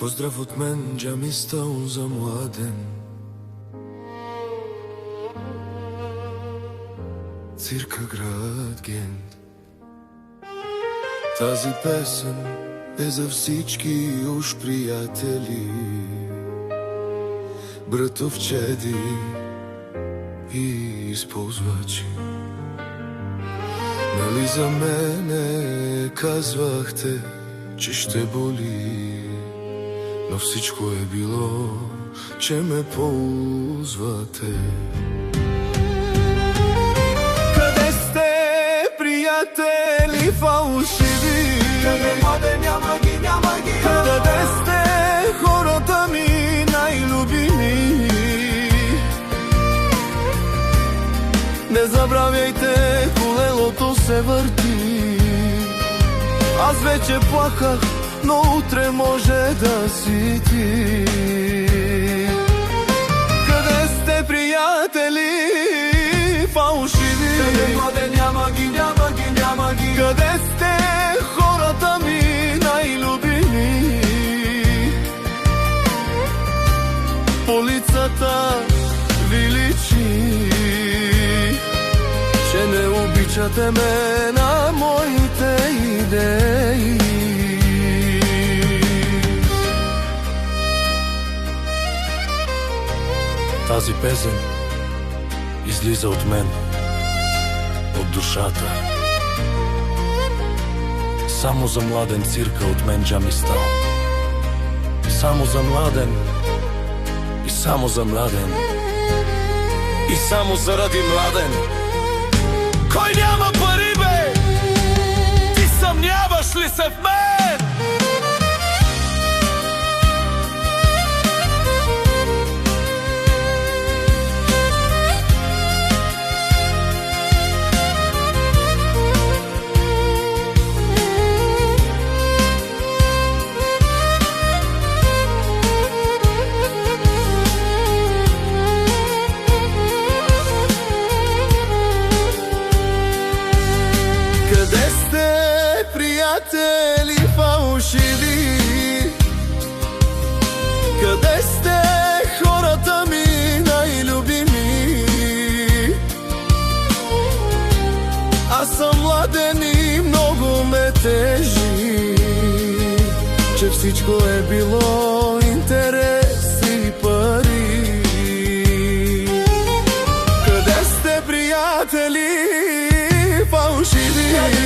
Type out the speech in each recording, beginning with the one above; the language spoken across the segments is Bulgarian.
Поздрав от мен, Джамистаун за младен. Цирка град Гент. Тази песен е за всички уж приятели, братовчеди и използвачи. Нали за мене казвахте, че ще боли, но всичко е било, че ме ползвате. Къде сте, приятели фалшиви? Къде младе, няма ги, няма ги. Къде сте, хората ми най-любими? Не забравяйте, колелото се върти. Аз вече плаках, но утре може да си ти. Къде сте, приятели фалшиви? Къде младе, няма ги, няма ги, няма ги. Къде сте, хората ми най-любими? По лицата ви личи, че не обичате ме на моите идеи. Тази песен излиза от мен, от душата. Само за младен цирка от мен, Джамистаун. Само за младен и само за младен и само заради младен. Кой няма пари, бе? Ти съмняваш ли се в мен? Приятели фалшиви, къде сте, хората ми най-любими? Аз съм младен и много ме тежи, че всичко е било интерес и пари. Къде сте, приятели фалшиви?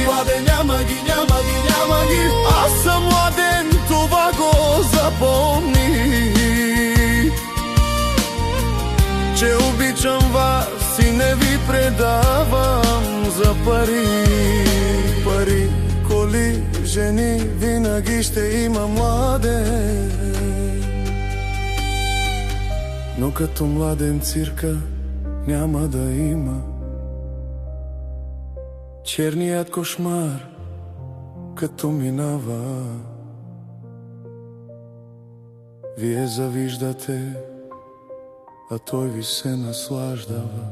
Младен, няма ги, няма ги, няма ги. Аз съм младен, това го запомни, че обичам вас и не ви предавам за пари. Пари, коли, жени, винаги ще има младен. Но като младен цирка няма да има. Черният кошмар като минава, вие завиждате, а той ви се наслаждава.